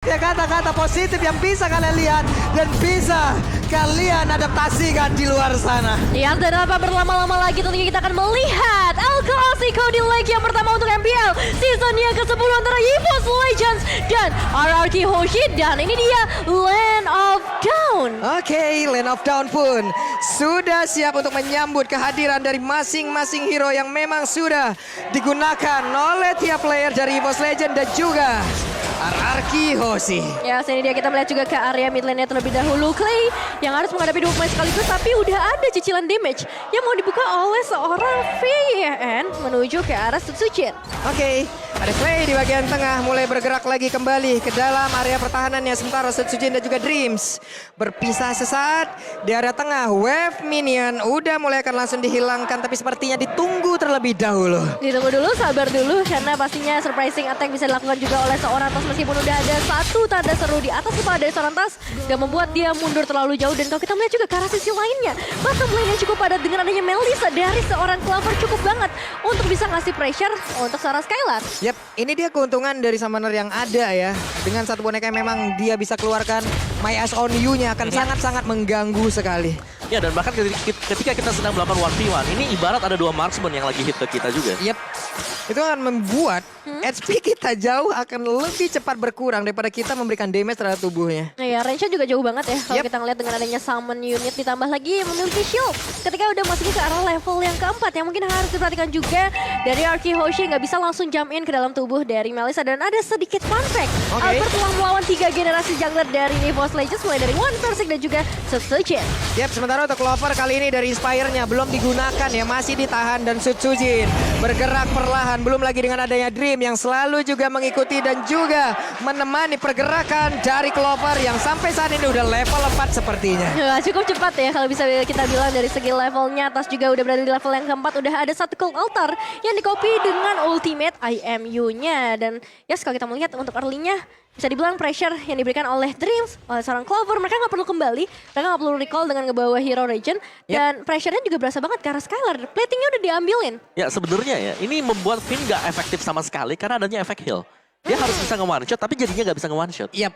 Ya kata-kata positif yang bisa kalian lihat dan bisa kalian adaptasikan di luar sana. Ya, dan tanpa berlama-lama lagi tentunya kita akan melihat El Clasico di leg yang pertama untuk MPL season yang ke-10 antara EVOS Legends dan RRQ Hoshi. Dan ini dia Land of Dawn. Oke, Land of Dawn pun sudah siap untuk menyambut kehadiran dari masing-masing hero yang memang sudah digunakan oleh tiap player dari EVOS Legends dan juga RRQ Hoshi. Ya, sini dia kita melihat juga ke area mid lane-nya terlebih dahulu. Clay yang harus menghadapi 2 pemain sekaligus, tapi udah ada cicilan damage yang mau dibuka oleh seorang VN menuju ke arah Sutsujin. Oke, ada Clay di bagian tengah mulai bergerak lagi kembali ke dalam area pertahanannya. Sementara Sutsujin dan juga Dreams berpisah sesaat di area tengah. Wave minion udah mulai akan langsung dihilangkan, tapi sepertinya ditunggu terlebih dahulu. Ditunggu dulu, sabar dulu, karena pastinya surprising attack bisa dilakukan juga oleh seorang Tas. Meskipun udah ada satu tanda seru di atas kepala dari seorang Tas, gak membuat dia mundur terlalu jauh. Dan kalau kita melihat juga ke arah sisi lainnya, bottom lane yang cukup padat dengan adanya Melissa dari seorang Clover cukup banget untuk bisa ngasih pressure untuk seorang Skylar. Yap, ini dia keuntungan dari summoner yang ada ya. Dengan satu boneka yang memang dia bisa keluarkan, My Eyes on You-nya akan sangat-sangat mengganggu sekali. Ya, dan bahkan ketika kita sedang melakukan 1v1, ini ibarat ada 2 marksman yang lagi hit ke kita juga. Yap, itu akan membuat HP kita jauh akan lebih cepat berkurang daripada kita memberikan damage terhadap tubuhnya. Nah ya, range-nya juga jauh banget ya kalau Yep. kita ngeliat dengan adanya summon unit ditambah lagi memiliki shield. Ketika udah masuk ke arah level yang keempat yang mungkin harus diperhatikan juga dari RRQ Hoshi nggak bisa langsung jump in ke dalam tubuh dari Melissa. Dan ada sedikit fun fact, Oke. Albert telah melawan 3 generasi jungler dari EVOS Legends mulai dari One Persik dan juga Sutsujin. Yap, sementara untuk Clover kali ini dari Inspire-nya belum digunakan ya, masih ditahan dan Sutsujin bergerak perlahan. Belum lagi dengan adanya Dream yang selalu juga mengikuti dan juga menemani pergerakan dari Clover yang sampai saat ini udah level 4 sepertinya. Wah, cukup cepat ya kalau bisa kita bilang dari segi levelnya. Tas juga udah berada di level yang keempat, udah ada satu Cold Altar yang dikopi dengan ultimate IMU-nya. Dan ya kalau kita melihat untuk early-nya bisa dibilang pressure yang diberikan oleh Dreams, oleh seorang Clover. Mereka nggak perlu kembali, mereka nggak perlu recall dengan ngebawa hero region. Dan pressure-nya juga berasa banget karena Skylar, platingnya udah diambilin. Ya, sebenarnya ya, ini membuat Finn gak efektif sama sekali karena adanya efek heal. Dia harus bisa nge-one shot, tapi jadinya gak bisa nge-one shot. Yap.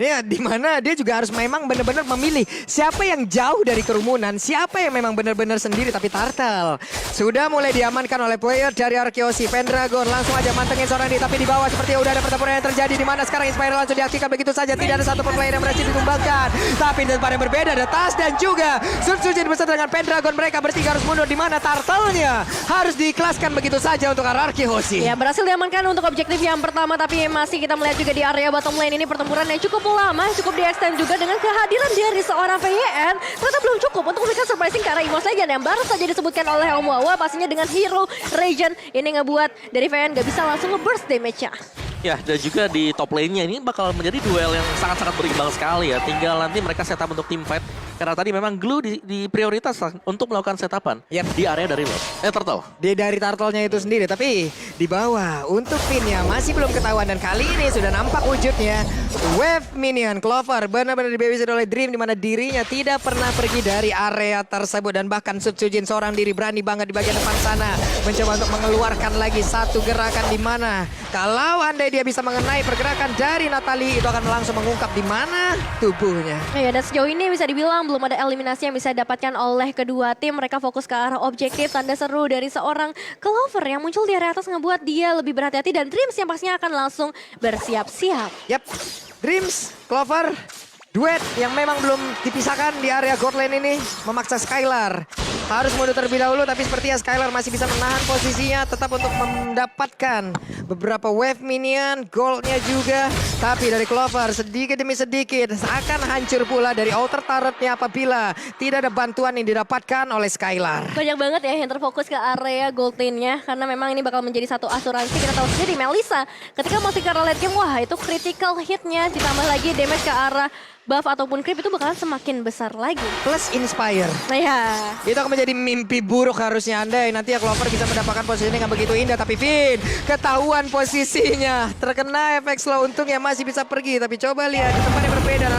Ya, dimana dia juga harus memang benar-benar memilih siapa yang jauh dari kerumunan, siapa yang memang benar-benar sendiri. Tapi Turtle sudah mulai diamankan oleh player dari RRQ Hoshi. Pendragon langsung aja mantengin seorang ini, tapi di bawah sepertinya udah ada pertempuran yang terjadi di mana sekarang Inspire langsung diaktifkan begitu saja. Tidak ada satu player yang berhasil ditumbangkan. Tapi di tempat yang berbeda ada Tas dan juga Sutsujin beserta dengan Pendragon. Mereka bertiga harus mundur di mana Turtle-nya harus diikhlaskan begitu saja untuk RRQ Hoshi. Ya, berhasil diamankan untuk objektif yang pertama, tapi masih kita melihat juga di area bottom lane ini pertempuran yang cukup lama, cukup di-extend juga dengan kehadiran dari seorang VYN. Ternyata belum cukup untuk memberikan surprising ke arah EVOS Legends yang baru saja disebutkan oleh Om Wawa. Pastinya dengan hero region ini ngebuat dari VYN gak bisa langsung nge-burst damage-nya. Ya, dan juga di top lane-nya ini bakal menjadi duel yang sangat-sangat berimbang sekali ya. Tinggal nanti mereka setup untuk team fight. Karena tadi memang Glue di prioritas untuk melakukan setupan di area dari Turtle. Dari Turtle-nya itu sendiri, tapi di bawah untuk Finn-nya masih belum ketahuan. Dan kali ini sudah nampak wujudnya. Wave minion Clover benar-benar dibabysit oleh Dream, di mana dirinya tidak pernah pergi dari area tersebut. Dan bahkan Sutsujin seorang diri berani banget di bagian depan sana mencoba untuk mengeluarkan lagi satu gerakan, di mana kalau andai dia bisa mengenai pergerakan dari Natalie, itu akan langsung mengungkap di mana tubuhnya. Ya, dan sejauh ini bisa dibilang belum ada eliminasi yang bisa didapatkan oleh kedua tim. Mereka fokus ke arah objektif. Tanda seru dari seorang Clover yang muncul di area atas ngebuat dia lebih berhati-hati. Dan Dreams yang pastinya akan langsung bersiap-siap. Yap, Dreams, Clover, duet yang memang belum dipisahkan di area gold lane ini memaksa Skylar harus mundur terlebih dahulu, tapi sepertinya Skylar masih bisa menahan posisinya tetap untuk mendapatkan beberapa wave minion, goldnya juga. Tapi dari Clover sedikit demi sedikit akan hancur pula dari outer turretnya apabila tidak ada bantuan yang didapatkan oleh Skylar. Banyak banget ya yang terfokus ke area gold lane-nya, karena memang ini bakal menjadi satu asuransi. Kita tahu sendiri Melissa ketika masuk ke arah late game, wah itu critical hit-nya ditambah lagi damage ke arah buff ataupun creep itu bakalan semakin besar lagi. Plus Inspire. Nah ya, Itu akan menjadi mimpi buruk harusnya andai nanti ya Clover bisa mendapatkan posisinya yang begitu indah. Tapi Finn ketahuan posisinya, terkena efek slow. Untungnya masih bisa pergi, tapi coba lihat di tempat yang berbeda.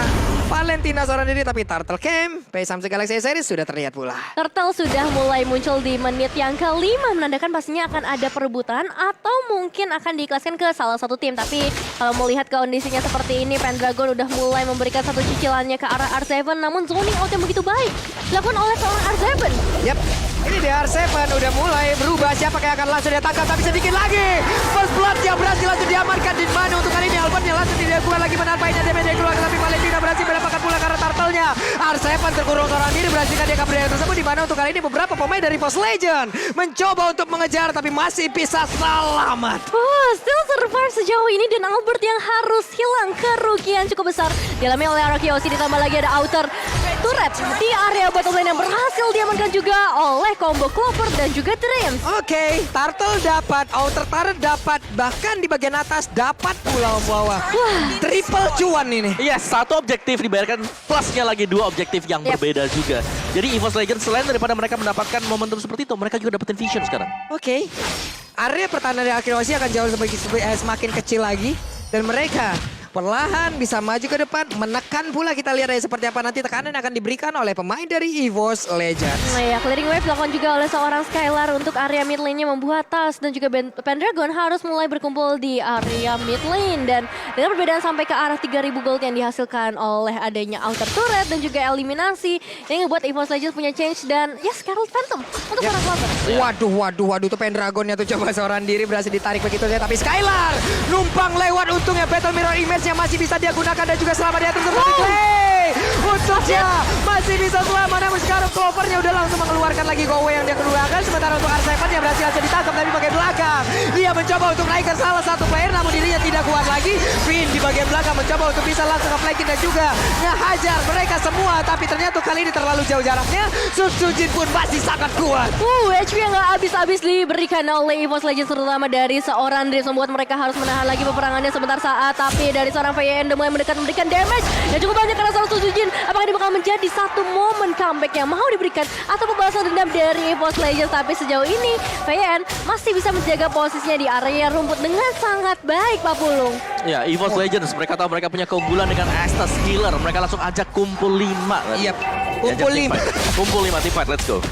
Valentina seorang diri, tapi Turtle Camp, Samsung Galaxy Series sudah terlihat pula. Turtle sudah mulai muncul di menit yang kelima, menandakan pastinya akan ada perebutan atau mungkin akan diikhlaskan ke salah satu tim. Tapi kalau melihat kondisinya seperti ini, Pendragon udah mulai memberikan satu cicilannya ke arah R7, namun zoning out yang begitu baik dilakukan oleh seorang R7. Yap, ini di R7 udah mulai berubah. Siapa yang akan langsung dia tangkap, tapi sedikit lagi. First blood yang berhasil langsung diamankan di mana untuk kali ini. Albertnya langsung dilakukan lagi menahan painnya, damage keluar, tapi Valentina berhasil mendapatkan pula karena Turtle-nya. R7 terkurung seorang diri, berhasilkan dia kabur tersebut, di mana untuk kali ini beberapa pemain dari Force Legend mencoba untuk mengejar, tapi masih bisa selamat. Oh, still survive sejauh ini, dan Albert yang harus hilang kerugian cukup besar dialami oleh Arkeosi. Ditambah lagi ada outer turret di area bottom lane yang berhasil diamankan juga oleh combo Clover dan juga Dreams. Oke, Turtle dapat, outer turret dapat, bahkan di bagian atas dapat pula bawah. Triple cuan ini. Iya, satu objektif dibayarkan plusnya lagi dua objektif yang berbeda juga. Jadi EVOS Legends selain daripada mereka mendapatkan momentum seperti itu, mereka juga dapetin vision sekarang. Oke, area pertahanan dari Arkeosi akan jauh semakin kecil lagi, dan mereka perlahan bisa maju ke depan, menekan pula. Kita lihat seperti apa nanti tekanan yang akan diberikan oleh pemain dari EVOS Legends. Nah ya, clearing wave dilakukan juga oleh seorang Skylar untuk area mid lane-nya membuat tas, dan juga Pendragon harus mulai berkumpul di area mid lane. Dan dengan perbedaan sampai ke arah 3000 gold yang dihasilkan oleh adanya outer turret dan juga eliminasi, yang membuat EVOS Legends punya change dan ya Scarlet Phantom untuk para Clover. Waduh, tuh Pendragonnya tuh coba seorang diri berhasil ditarik begitu saja, tapi Skylar numpang lewat, untungnya Battle Mirror Image yang masih bisa dia gunakan dan juga selamat dia tersebut. Untungnya masih bisa selamat, namun sekarang Clovernya udah langsung mengeluarkan lagi Go Away yang dia keluarkan. Sementara untuk R7 yang berhasil saja ditangkap dari bagian belakang. Dia mencoba untuk naikkan salah satu player, namun dirinya tidak kuat lagi. Finn di bagian belakang mencoba untuk bisa langsung nge-flanking dan juga ngehajar mereka semua. Tapi ternyata kali ini terlalu jauh jaraknya. Sujin pun masih sangat kuat. HP yang gak habis-habis diberikan oleh EVOS Legends, terutama dari seorang Dreams, membuat mereka harus menahan lagi peperangannya sebentar saat. Tapi dari seorang VN udah mulai mendekat memberikan damage dan cukup banyak karena salah Sujin. Apakah ini bakal menjadi satu momen comeback yang mau diberikan atau pembalasan dendam dari EVOS Legends? Tapi sejauh ini VN masih bisa menjaga posisinya di area rumput dengan sangat baik, Pak Pulung. Ya, EVOS Legends, mereka tahu mereka punya keunggulan dengan Estes Healer. Mereka langsung ajak kumpul 5. Iya, kumpul 5. Kumpul 5 team fight, let's go.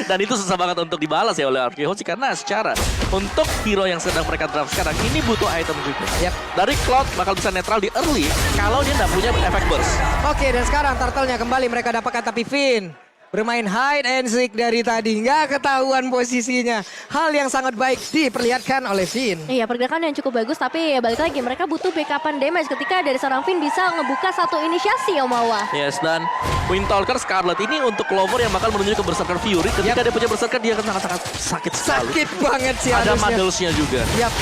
Dan itu susah banget untuk dibalas ya oleh Arkeosi, karena secara untuk hero yang sedang mereka draft sekarang ini butuh item juga. Dari Cloud bakal bisa netral di early kalau dia nggak punya efek burst. Oke, dan sekarang Turtle-nya kembali mereka dapatkan, tapi Finn bermain hide and seek dari tadi, nggak ketahuan posisinya. Hal yang sangat baik diperlihatkan oleh Finn. Iya, pergerakan yang cukup bagus, tapi ya balik lagi mereka butuh backupan damage ketika dari seorang Finn bisa ngebuka satu inisiasi, Omawa. Yes, dan Windtalker Scarlet ini untuk Clover yang bakal menuju ke Berserker Fury. Ketika dia punya Berserker, dia akan sangat-sangat sakit sekali. Sakit banget sih Ada harusnya. Muddles-nya juga. Yap.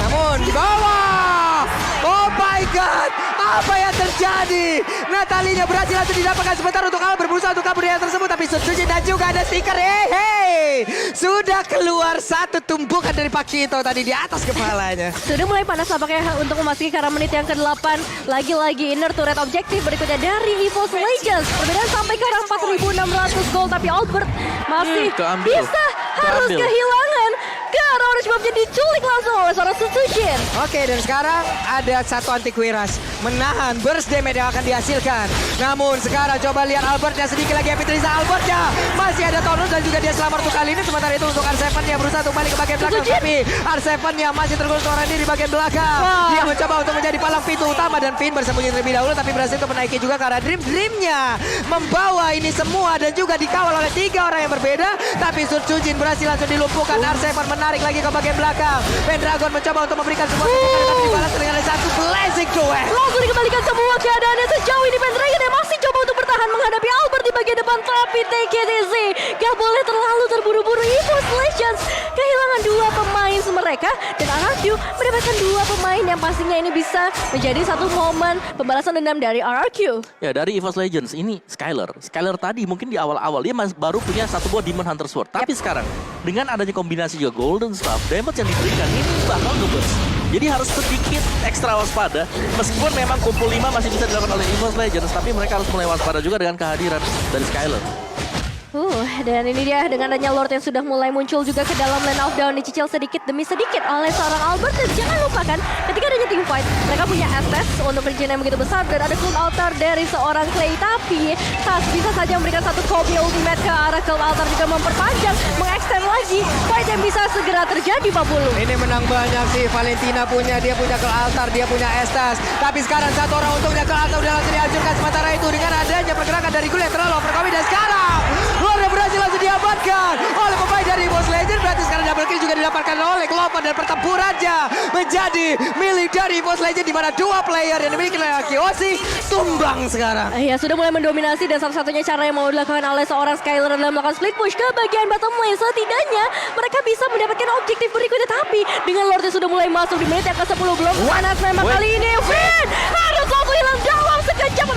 Namun di bawah. Oh my god, apa yang terjadi? Natalinya berhasil langsung didapatkan, sebentar untuk Al berusaha untuk kabur dari tersebut, tapi Sujin dan juga ada stiker. Hey, sudah keluar satu tumpukan dari Pakito tadi di atas kepalanya. Sudah mulai panas nampaknya untuk memasuki karena menit yang ke-8. Lagi-lagi inner turret objektif berikutnya dari EVOS Legends. Perbedaan sampai ke arah 4.600 gold, tapi Albert masih bisa harus kehilangan. Ke arah Orange Buff-nya diculik langsung oleh seorang Sujin. Oke, dan sekarang ada satu anti-Quiras menahan burst damage yang akan dihasilkan. Namun sekarang coba lihat Albertnya sedikit lagi, Epitriza. Albertnya masih ada Taurus dan juga dia selamat untuk kali ini. Sementara itu untuk R7 yang berusaha untuk balik ke bagian belakang, tapi R7 yang masih tergolong seorang diri di bagian belakang. Dia mencoba untuk menjadi palang pintu utama dan Finn bersembunyi terlebih dahulu, tapi berhasil untuk menaiki juga karena Dream-nya membawa ini semua dan juga dikawal oleh 3 orang yang berbeda. Tapi Sujin berhasil langsung dilumpuhkan. R7 menarik lagi ke bagian belakang. Pendragon mencoba untuk memberikan semua tumpukan, tapi dibalas dengan satu blazing duel. Langsung dikembalikan semua keadaannya sejauh ini. Pendragon yang masih coba untuk bertahan menghadapi Albert di bagian depan, tapi TKTC gak boleh terlalu terburu-buru. EVOS Legends kehilangan 2 pemain mereka dan RRQ mendapatkan 2 pemain yang pastinya ini bisa menjadi satu momen pembalasan dendam dari RRQ. Ya, dari EVOS Legends ini Skylar tadi mungkin di awal-awal dia baru punya satu buah Demon Hunter Sword. Tapi sekarang dengan adanya kombinasi juga Golden Staff, damage yang diberikan ini bakal nge-burst. Jadi harus sedikit ekstra waspada. Meskipun memang kumpul 5 masih bisa dilakukan oleh EVOS Legends, tapi mereka harus mulai waspada juga dengan kehadiran dari Skylar. Dan ini dia dengan adanya Lord yang sudah mulai muncul juga ke dalam lane of down, dicicil sedikit demi sedikit oleh seorang Albert. Dan jangan lupakan ketika adanya team fight, mereka punya SS untuk region yang begitu besar dan ada cult altar dari seorang Clay. Tapi Tas bisa saja memberikan satu copy ultimate ke arah cult altar, juga memperpanjang, mengextend lagi fight yang bisa segera terjadi, Pak Bulu. Ini menang banyak sih, Valentina dia punya cult altar, dia punya Estas. Tapi sekarang satu orang untungnya cult altar udah langsung dihancurkan. Sementara itu dengan adanya pergerakan dari Gule terlalu overcoming dan sekarang Lord berhasil langsung diamankan oleh pemain dari Boss Legend. Berarti sekarang double kill juga didapatkan oleh Klopan dan pertempurannya menjadi milik dari Boss Legend, di mana dua player yang dimiliki oleh Kiosi tumbang sekarang. Ya, sudah mulai mendominasi dan satu-satunya cara yang mau dilakukan oleh seorang Skylar adalah melakukan split push ke bagian bottom lane. Setidaknya mereka bisa mendapatkan objektif berikutnya, tapi dengan Lord yang sudah mulai masuk di menit yang ke-10 belum panas memang kali ini. Win harus langsung hilang dalam sekejap.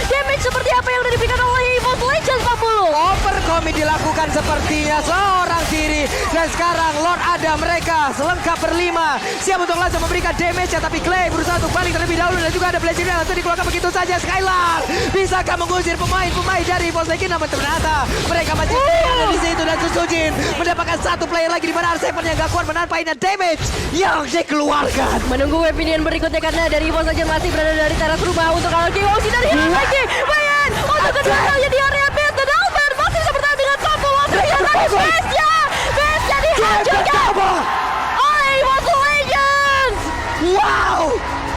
Damage seperti apa yang sudah diberikan oleh Boss Legend, Pak Bulu? Overcommit dilakukan sepertinya seorang diri. Dan sekarang Lord ada, mereka selengkap berlima siap untuk langsung memberikan damage ya. Tapi Clay berusaha untuk balik terlebih dahulu dan juga ada Blazing yang langsung dikeluarkan begitu saja. Skylar bisakah mengusir pemain-pemain dari Boss Legend? Namun ternyata mereka masih ada di situ dan Susujin mendapatkan satu player lagi di mana R7 yang gak kuat menampainya damage yang dikeluarkan. Menunggu opinion berikutnya karena dari Boss Legend masih berada dari teras rumah untuk kalau KOC dari lagi.